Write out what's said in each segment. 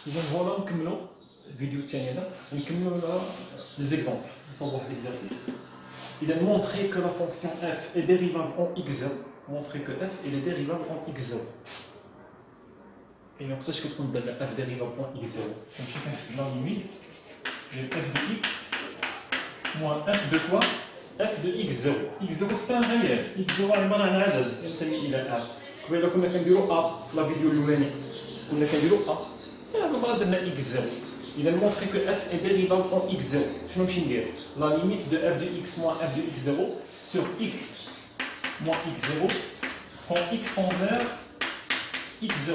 إذا فوالا نكملوا الفيديو الثاني هذا نكملوا لي زيكزامبل نصوبوا واحد ليكزارسيس. إذا montrer que la fonction f est dérivable en x0 montrer que f est dérivable en x0 et كيفاش كتكون داله f dérivable en x0 كنمشي كنحسب لا ليميت ديال f de x moins f de quoi f de x0 x0 c'est un réel x0 عباره عن عدد ينتمي الى a قبيله كنا كنديروا a في لا فيديو الاولاني كنا كنديروا a هذه المره درنا x0. Il a montré que f est dérivable en x0. Je vais dire la limite de f de x moins f de x0 sur x moins x0 quand x tend vers x0.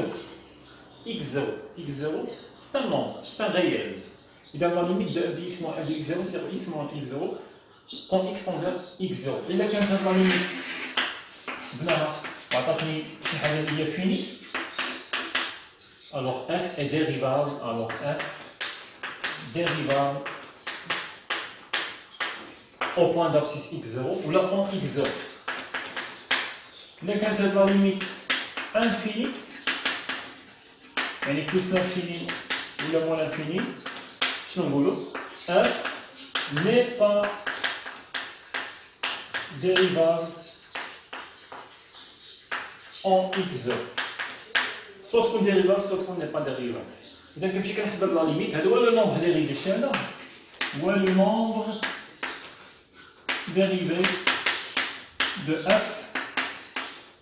x0, x0, c'est un nombre, c'est un réel. Il a la limite de f de x moins f de x0 sur x moins x0 quand x tend vers x0. Il a كانت la limite حسبناها وعطاتني شي حاجه اللي هي فيني. Alors f est dérivable, alors f dérivable au point d'abscisse x0 ou là en x0. Là, quand c'est la limite infinie, يعني plus l'infini ou le moins l'infini, شنو نقولوا f n'est pas dérivable en x0. Soit qu'on est dérivable, soit qu'on n'est pas dérivable. إذا كنمشي كنحسب هاد لا ليميت هذا هو لو نومبر ديريفي شتي هذا هو لو نومبر ديريفي دو اف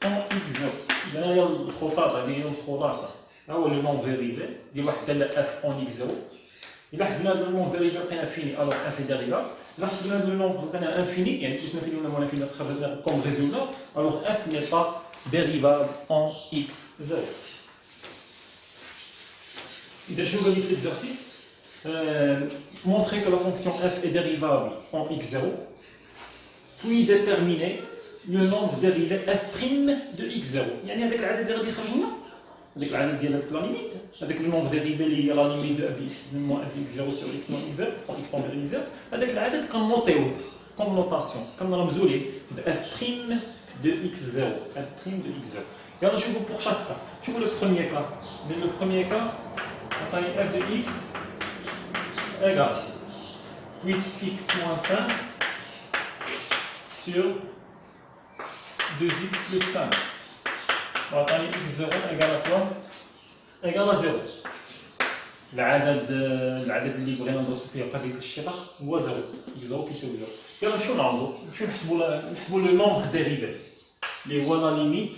اون اكس 0. إذا هي الخطاب هذه هي الخلاصة ها هو لو نومبر ديريفي ديال واحد دالة اف اون اكس 0. إلا حسبنا هاد لو نومبر ديريفي لقينا فيني ألوغ اف ديريفال. إلا حسبنا هاد لو نومبر لقينا انفيني يعني بلوس انفيني ولا موان انفيني خرجنا كوم ريزولتا ألوغ اف ني با ديريفال اون اكس 0. إذا شنو قال لي في l'exercice montrer que la fonction f est dérivable en x0 puis déterminer le nombre dérivé f' de x0 يعني هذاك العدد اللي غادي يخرج لنا هذاك العدد ديال هذيك لا ليميت هذاك لو نومبر ديريفي اللي هي لا ليميت دو f de x moins f de x0 sur x moins x0 quand x tend vers x0 هذاك العدد كنوطيوه كوم نوطاسيون كنرمزوا ليه ب f' de x0 f' de x0. يلا نشوفوا pour chaque cas. شوفوا le premier cas. Dans le premier cas f de x égale 8x moins 5 sur 2x plus 5. x0 égale à quoi? Égale à 0. العدد اللي بغينا ندرسو فيه قضية الشقق هو 0. x0 كيساوي 0. يلا نمشيو نعوضو نمشيو نحسبو لو نومبر ديريفي اللي هو لا ليميت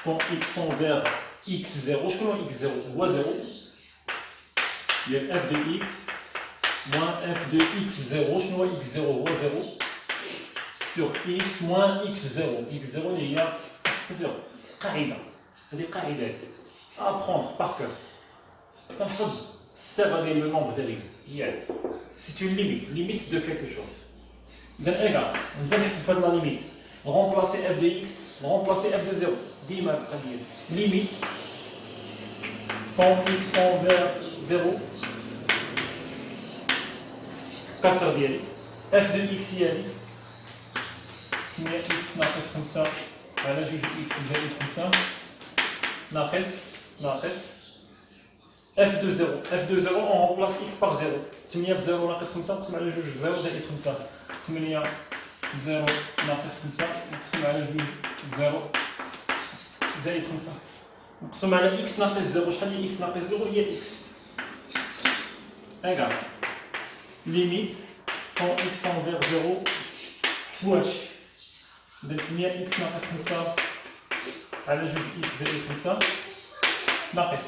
quand x tend vers x0 شكون هو x0 هو 0 il y a f de x moins f de x0 شنو هو x0 هو 0 sur x moins x0 x0 اللي هي 0 قاعدة هذه قاعدة apprendre par cœur كنحفظ الصيغة ديال لو نومبر ديريفي هي c'est une limite de quelque chose إذا إيكال نبدا نحسب في هاد لا ليميت remplacer f de x remplacer f de 0 ديما القضية limite quand x tend vers 0 كسر ديالي f de x هي هادي 8x ناقص 5 على 2x زائد 5 ناقص f de 0 f de 0 on remplace x par 0 8 ب 0 ناقص 5 نقسم على 2 ب 0 زائد 5 8 0 ناقص 5 نقسم على 2 ب 0 زائد 5 نقسم على x ناقص 0 شحال هي x ناقص 0 هي x égal limite quand x tend vers 0 حسبوهاش درت 8 x ناقص 5 على 2 x زائد 5 ناقص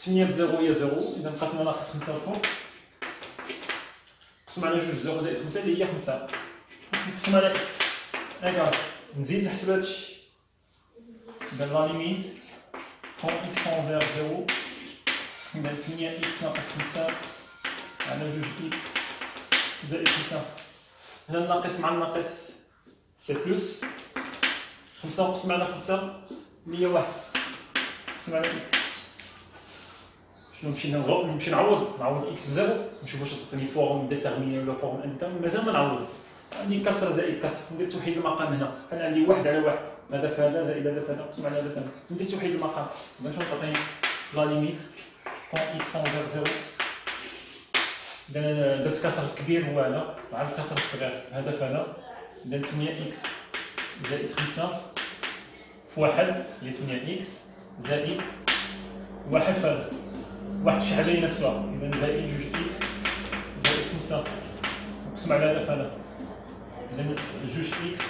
8 ب 0 هي 0 إذا بقات لنا ناقص 5 الفوق نقسم على 2 ب 0 زائد 5 اللي هي 5 نقسم على x égal نزيد نحسب هادشي إذا لا ليميت quand x tend vers 0 إذا 8x ناقص 5 على 2x زائد 5 هنا الناقص مع الناقص سي بلوس 5 نقسم على 5 اللي هي 1 نقسم على x شنو نمشي نعوض x بزيرو نشوف واش تعطيني فورم ديتيرميني ولا فورم انديتيرميني مازال ما نعوض عندي كسر زائد كسر ندير توحيد المقام هنا انا عندي 1 على 1 هذا في هذا زائد هذا في هذا نقسم على هذا في هذا ندير توحيد المقام اذا شنو تعطيني لا ليميت كون اكس تنظير زيرو. إذا درت كسر كبير هو هذا مع الكسر الصغير هذا فهذا. إذا 8 اكس زائد 5 في 1 هي 8 اكس زائد 1 فهذا. واحد في شي حاجة هي نفسها. إذا زائد 2 اكس زائد 5 نقسم على هذا فهذا. إذا 2 اكس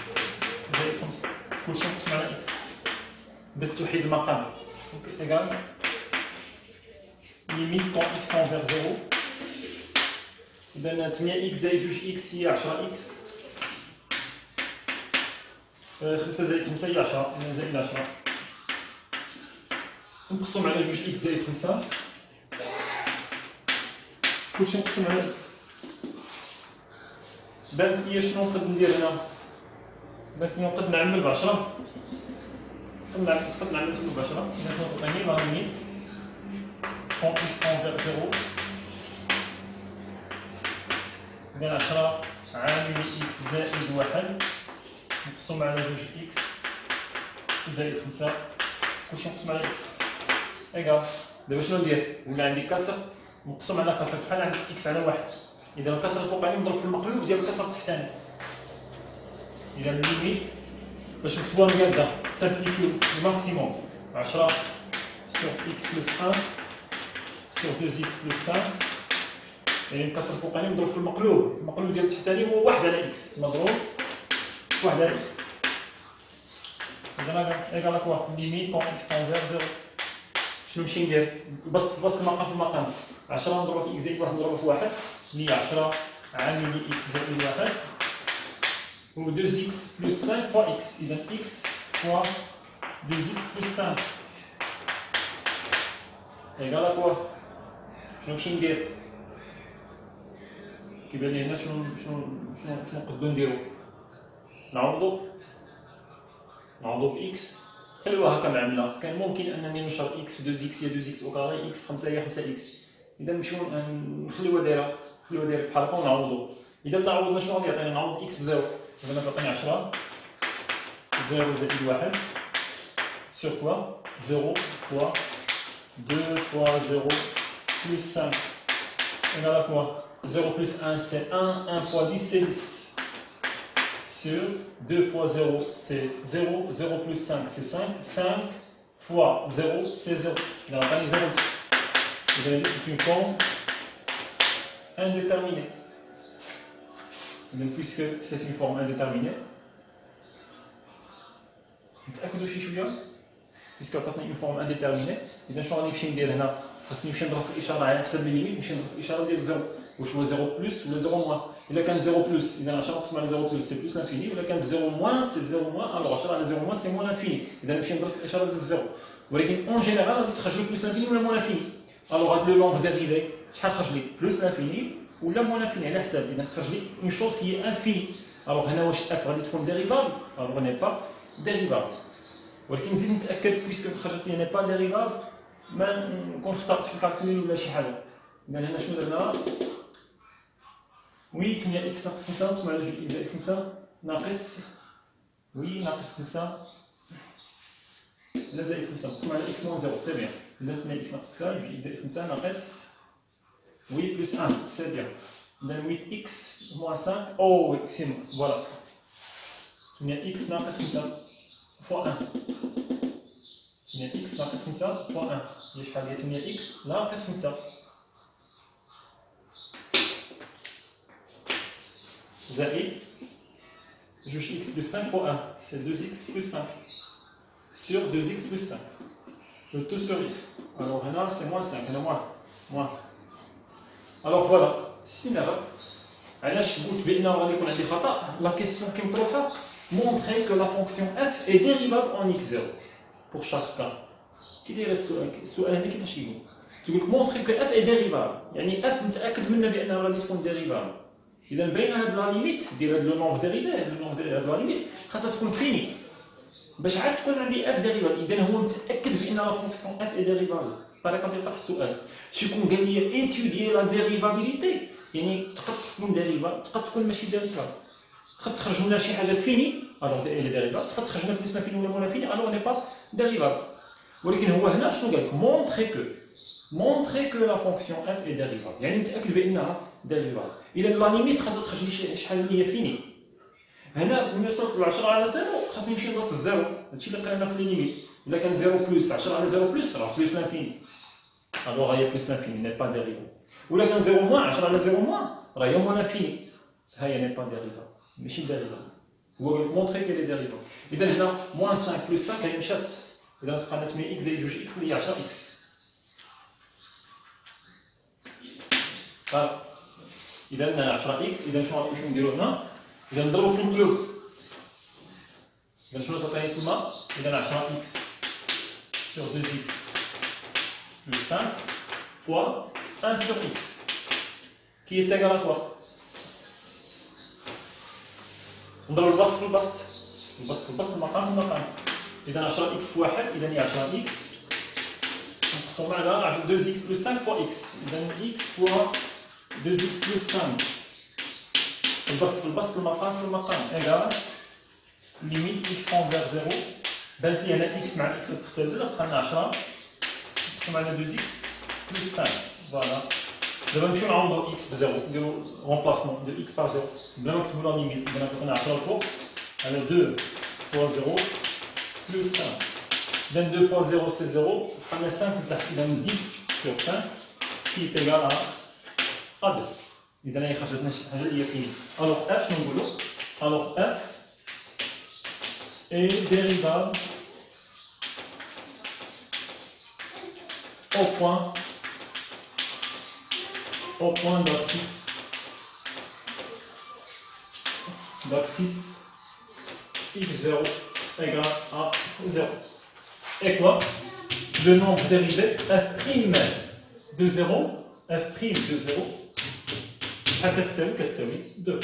زائد 5 كلشي نقسم على اكس. درت توحيد المقام. إيكال ليميت كون اكس تنفيغ زيرو. إذا 8 اكس زائد 2 اكس هي 10 اكس. 5 زائد 5 هي 10. إذا زائد 10 نقسم على 2 اكس زائد 5 كلشي نقسم على اكس. بانت ليا شنو نقدر ندير هنا؟ بانت ليا نقدر نعمل ب 10. نقدر نعمل ب 10. إذا شنو تعطيني لا ليميت كون اكس تنفيغ زيرو. إذا 10 عامل اكس زائد 1 نقسم على 2 اكس زائد 5 كلشي نقسم على اكس. إيكال دابا شنو ندير؟ ولا عندي كسر مقسوم على كسر بحال عندي اكس على 1. إذا الكسر الفوقاني نضرب في المقلوب ديال الكسر التحتاني. إذا الليميت باش نكتبوها مقاده سامبليفيو الماكسيموم 10 sur x plus 1 sur 2x plus 5. يعني الكسر الفوقاني مضروب في المقلوب ديال التحتاني هو 1 على x مضروب في 1 على x. إذا إيكال كوا ليميت كون x تنفيغ زيرو. شنو نمشي ندير؟ بسط المقام في المقام 10 نضربها في x زائد 1 نضربها في 1 اللي هي 10 عامل x زائد 1 و 2x plus 5 fois x. إذا x fois 2x plus 5 إيكال كوا شنو نمشي ندير؟ كيبان لي هنا شنو نقدروا نديرو؟ نعوضو بإكس. خليوها هكا معاملة. كان ممكن أنني نشر إكس في 2x هي 2x أو كاري إكس في 5 هي 5x. إذا نمشيو نخليوها دايرة بحال هكا ونعوضو. إذا عوضنا شنو غادي يعطينا؟ نعوض إكس بزيرو. إذا تعطيني 10 0 زائد 1 sur quoi 0 fois 2 fois 0 plus 5 égale à quoi? 0 plus 1 c'est 1, 1 fois 10 c'est 10 sur 2 fois 0 c'est 0, 0 plus 5 c'est 5, 5 fois 0 c'est 0. Il a gagné 0 10. C'est une forme indéterminée. Donc, puisque c'est une forme indéterminée, نتأكدوا شي شوية puisque عطاتني une forme indéterminée. إذا شنو غادي نمشي ندير هنا؟ خاصني نمشي ندرس الإشارة على حسب الليميت. نمشي ندرس الإشارة ديال زيرو. واش هو 0 بلس ولا 0 موان؟ إلا كان 0 بلس إذا 10 نقسم على 0 بلس سي بلس لانفيني. ولا كانت 0 موان سي 0 موان. ألوغ 10 على 0 موان سي موان لانفيني. إذا نمشي ندرس الإشارة ديال الزيرو. ولكن أون جينيرال غادي تخرج لي بلس لانفيني ولا موان لانفيني. ألوغ هاد لو لونغ ديريفي شحال خرج لي؟ بلس لانفيني ولا موان لانفيني على حساب. إذا خرج لي اون شوز كي هي انفيني. ألوغ هنا واش اف غادي تكون ديريفابل؟ ألوغ ني با ديريفابل. ولكن نزيد نتأكد بويسكو خرجت لي ني با ديريفابل ما نكون خطأت في الكالكول ولا شي حاجة. إذا هنا شنو درنا؟ وي 8 اكس ناقص 5 نقسم على 2 زائد 5 ناقص وي ناقص 5 لا زائد 5 نقسم على اكس موان 0 سي بيان. إذا 8 اكس ناقص 5 2 زائد 5 ناقص وي بلس 1 سي بيان. إذا 8 اكس موان 5 أو وي سي فوالا 8 اكس ناقص 5 فوا 1. 8 اكس ناقص 5 فوا 1 هي شحال؟ هي 8 اكس ناقص 5 زائد 2 x plus 5 fois 1, c'est 2x plus 5 sur 2x plus 5. Le tout sur x. Alors là, c'est moins 5, moins. Alors voilà, c'est une erreur. علاش قلت بأن غادي يكون عندي خطأ؟ La question qui me trouve montrer que la fonction f est dérivable en x0 pour chaque cas. كي داير السؤال هنا كيفاش يقول؟ تقول لك montrer que f est dérivable، يعني f متأكد منا بأنها غادي تكون dérivable. إذا بين هاد لا ليميت ديال هاد لو نومبر ديريفي، هاد لو نومبر ديال هاد لا ليميت خاصها تكون فيني باش عاد تكون عندي اف ديريفال. إذا هو متأكد بأن لا فونكسيون اف اي ديريفال. الطريقة ديال طرح السؤال شي يكون قال لي ايتوديي لا ديريفابيليتي، يعني تقد تكون ديريفال تقد تكون ماشي ديريفال، تقد تخرج لنا شي حاجة فيني الوغ دي لي ديريفال، تقد تخرج لنا بلس فيني ولا مولا فيني الوغ ني با ديريفال. ولكن هو هنا شنو قال لك montrer que la fonction f est dérivable يعني متاكد بانها dérivable اذا لا ليميت خاصها تخرج لي شحال هي فيني هنا ملي وصلت ل 10 على 0 خاصني نمشي لنص الزيرو هادشي اللي قرينا في لي ليميت الا كان 0 بلس 10 على 0 بلس راه بلس لانفيني الوغ هي بلس لانفيني ني با ديريفابل ولا كان 0 موان 10 على 0 موان راه هي موان لانفيني ها هي ني با ديريفابل ماشي ديريفابل هو مونطري كي لي ديريفابل اذا هنا موان 5 بلس 5 هي مشات اذا تبقى لنا 8 اكس زائد 2 اكس اللي هي 10 اكس فوالا اذا 10 اكس اذا شنو غادي نديرو هنا اذا نضربو في المقلوب اذا شنو تعطيني تما اذا 10 اكس sur 2x plus 5 fois 1 sur x qui est égal à quoi نضرب البسط في البسط المقام في المقام اذا 10 x في 1 اذا هي 10 x نقسمو على 2x plus 5 fois x اذا x fois 2x plus 5 البسط في البسط المقام في المقام égal limite x tend vers 0 بانت لي هنا x مع x تختزل بقى لنا 10 نقسم على 2x plus 5 فوالا دابا نمشيو نعوضو x بزيرو نديرو رومبلاسمون دو x بار 0 بلا ما نكتبو لا ليميت اذا تعطينا 10 الفوق على 2 fois 0 plus 5 اذا 2 fois 0 c'est 0 تبقى لنا 5 لتحت اذا 10 sur 5 qui est égal à 2 اذا هي خرجت لنا شي حاجه اللي هي فين الوغ f شنو نقولو الوغ f est dérivable au point d'abscisse x0 égale à 0. Et quoi? Le nombre dérivé f' de 0, f' de 0, كتساوي 2.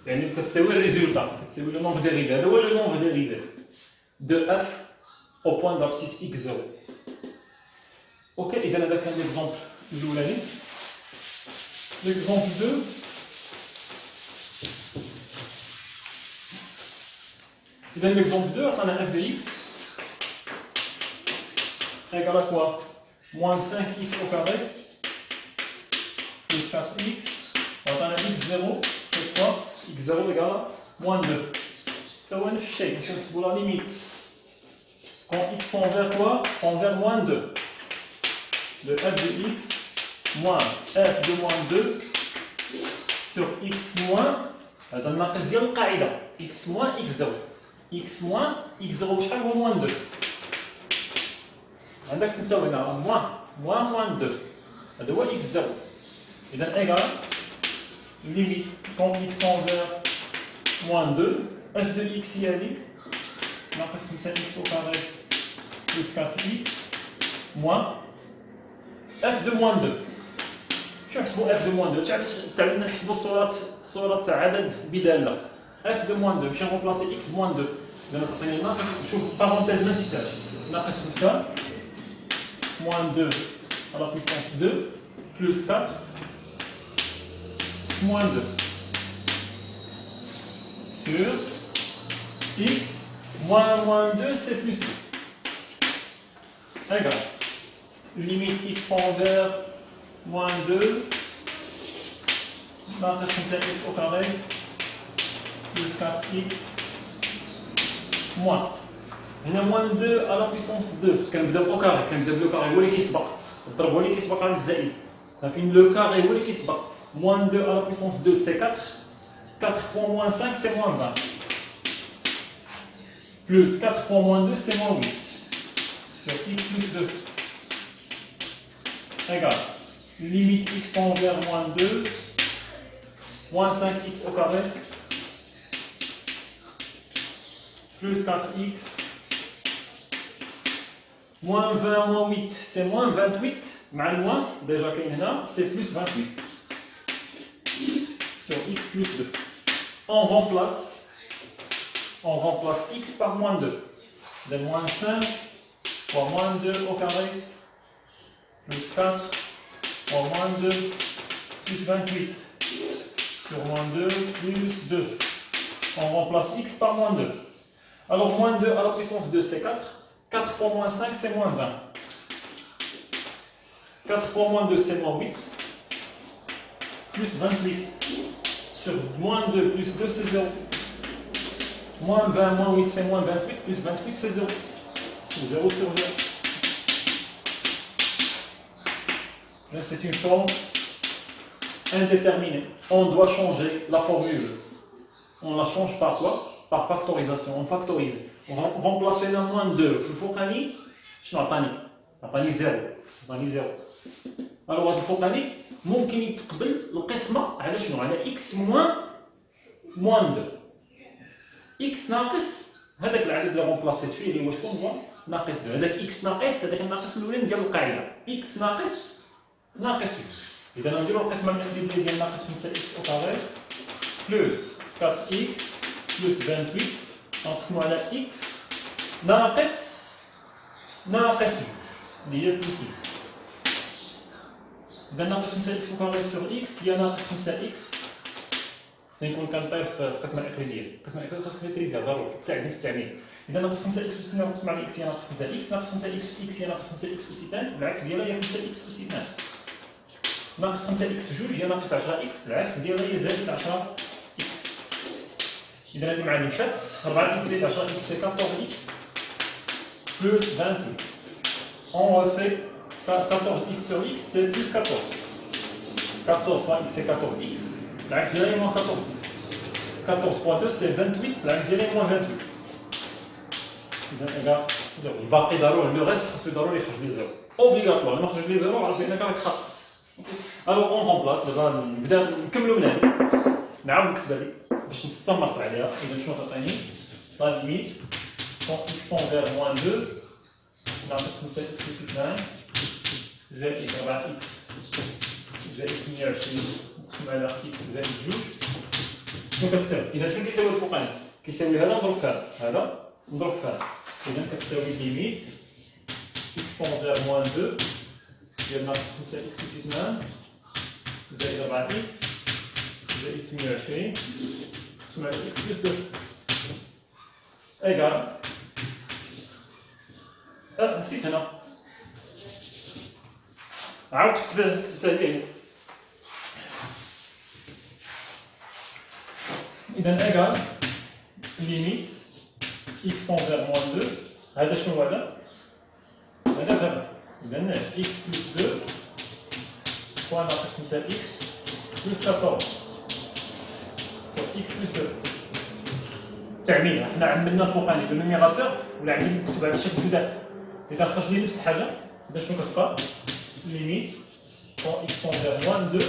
يعني كتساوي الريزولتا كتساوي لو نومبر ديريفي هذا هو لو نومبر ديريفي دو اف او بوان دابسيس اكس 0 اوكي اذا هذا كان ليكزومبل الاولاني ليكزومبل 2 اذا ليكزومبل 2 عطانا اف دو اكس égal à quoi moins 5x au carré plus 4x عطانا x0 cette fois x0 égale à moins 2. Ça va نفس الشيء نمشيو نحسبو لا ليميت. Quand x tend vers quoi? Tend vers moins 2. De f de x moins f de moins 2 sur x moins هذا الناقص ديال القاعدة x moins x0. x moins x0 شحال هو moins 2. عندك تنساو هنا moins 2 هذا هو x0. إذا égal limite quand x tend vers moins 2 f de x يلي ناقص 5x au carré plus 4x moins f de moins 2 شنو نحسبوا f de moins 2 تعلمنا نحسبوا صورة عدد بدالة f de moins 2 باش نرومبلاسي x moins 2 إذا تعطيني ناقص شوف بارونتيز ما نسيتهاش ناقص 5 moins 2 à la puissance 2 plus 4 moins 2 sur x moins 2 c'est plus 2 égal limite x tend vers moins 2 ناقص 5x au carré plus 4x moins هنا moins 2 à la puissance 2 كنبداو au carré كنبداو بلو كاري هو اللي كيسبق الضرب هو اللي كيسبق على الزائد لكن لو كاري هو اللي كيسبق moins 2 à la puissance 2 c'est 4 4 fois moins 5 c'est moins 20 plus 4 fois moins 2 c'est moins 8 sur x plus 2 égale limite x tend vers moins 2 moins 5x au carré plus 4x moins 20 moins 8 c'est moins 28 مع الوان déjà كاين هنا c'est plus 28 sur x plus 2 on remplace x par moins 2 de moins 5 fois moins 2 au carré plus 4 fois moins 2 plus 28 sur moins 2 plus 2 on remplace x par moins 2 alors moins 2 à la puissance 2 c'est 4 4 fois moins 5, c'est moins 20. 4 fois moins 2, c'est moins 8. Plus 28. Sur moins 2 plus 2, c'est 0. Moins 20, moins 8, c'est moins 28. Plus 28, c'est 0. 0 sur 0. Là, c'est une forme indéterminée. On doit changer la formule. On la change par quoi? Par factorisation. On factorise. On remplace le moins 2. Il faut qu'on ait 0. Alors, il faut qu'on ait ممكن يتقبل القسمة على شنو؟ على x moins 2. x ناقص هذاك العدد اللي غونبلاسيت فيه اللي هو شكون هو؟ ناقص 2. هذاك x ناقص هذاك الناقص الاولاني ديال القاعدة. x ناقص 2. إذا نديرو القسمة المقلوبية ديال ناقص 5x أو كاري بلس 4x بلس 28 نقسمو على x ناقص 2 اللي هي بلس 2. إذا ناقص 5x أو كاري سور x هي ناقص 5x. خصني نكون كنطير في القسمة الإقليدية. القسمة الإقليدية خاصك تريزها ضروري تساعدني في التعميم. إذا ناقص 5x أس نقسم على x هي ناقص 5x. ناقص 5x في x هي ناقص 5x أس 2. العكس ديالها هي 5x أس 2. ناقص 5x جوج هي ناقص 10x. العكس ديالها هي زائد 10x. إذا هذه معادن مشات 4x زائد 10x c'est 14x plus 28. On refait 14x sur x c'est plus 14. 14 fois x c'est 14x. L'Axe ديالها هي moins 14x. 14 fois 2 c'est 28. L'Axe ديالها هي moins 28. إذا إذا 0. الباقي ضروري لو ريست خاصو ضروري يخرج لي 0. اوبليغاتوار ما خرج لي 0 عرفت بأنك راك خاطئ. الوغ اون رومبلاس دابا نبدا نكملو من هنا. نعاود نكتبها لك باش نستمر عليها. إذا شنو تعطيني؟ لا ليميت كون x tend vers moins 2 ناقص 5x أس 2 زائد 4x زائد 28 نقسم على x زائد 2 شنو كتساوي؟ إذا شنو كيساوي الفوقاني؟ كيساوي هذا نضرب في هذا، هذا نضرب في هذا. إذا كتساوي ليميت x tend vers moins 2 ديال ناقص 5x أس 2 زائد 4x زائد 28 نقسم على x بلس 2 إيكال نسيت هنا عاود كتبتها لي. إذا إيكال ليميت x tend vers moins 2 هذا شنو هذا؟ هذا هذا. إذا x بلس 2 fois ناقص 5x بلس 14 sur x بلس 2. تعميم حنا عملنا الفوقاني بالنوميراتور ولا عندي نكتب على شكل جداد. إذا خرج لي نفس الحاجة إذا شنو كتبقى؟ ليميت كون x tend vers moins 2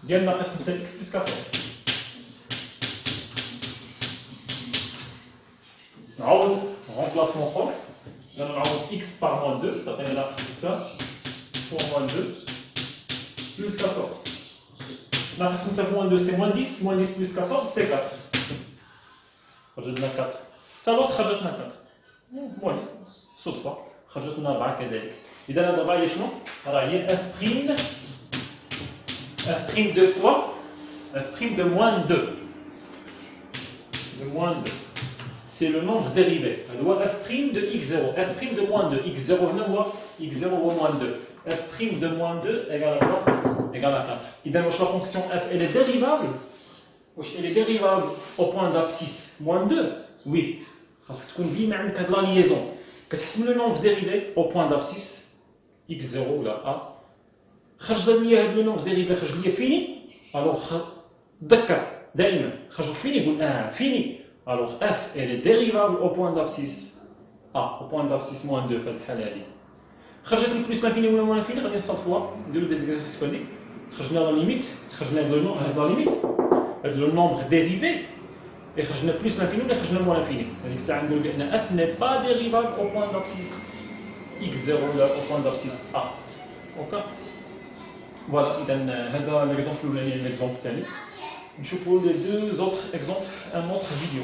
ديال ناقص 5x بلس 14. نعوض remplacement فوق. إذا نعوض x par moins 2 تعطينا ناقص x fois moins 2 plus 14. ناقص 5 moins 2 c'est moins 10. moins 10 plus 14 c'est 4. خرجت لنا 4. حتى الوقت خرجت لنا 4. المهم صدفة خرجت لنا 4 كذلك. إذا هذا الربع هي شنو؟ راه هي f prime. f prime de quoi؟ f prime de moins 2. De moins 2. C'est le nombre dérivé. هذا هو f prime de x0. f prime de moins 2. x0 هنا هو x0 هو moins 2. f prime de moins 2 égale à quoi? Égale à 4. إذا واش la fonction f elle est dérivable? واش elle est dérivable au point d'abscisse moins 2? Oui. خاصك تكون ديما عندك هاد لا ليزون. كتحسب لو نومبر ديريفي au point d'abscisse x0 ولا a. خرج لي هاد لو نومبر ديريفي خرج لي فيني. الوغ تذكر دائما خرج لك فيني يقول فيني. الوغ f elle est dérivable au point d'abscisse a au point d'abscisse moins 2 في هاد الحالة هادي. خرجت لي بلوس لانفيني ولا موان لانفيني غادي نصادفوها نديرو دي زيكزارسيس فهادي. تخرج لنا لا ليميت تخرج لنا لو نومبر هاد لا ليميت هاد لو نومبر ديريفي يخرج لنا بلوس لانفيني ولا يخرج لنا موان لانفيني. هذيك الساعة نقول بأن f n'est pas dérivable au point d'abscisse x0 ولا au point d'abscisse a. اوكي فوالا. إذا هذا ليكزومبل الأولاني ليكزومبل الثاني. نشوفوا لي دو زوطخ اكزومبل في ان اوتر فيديو.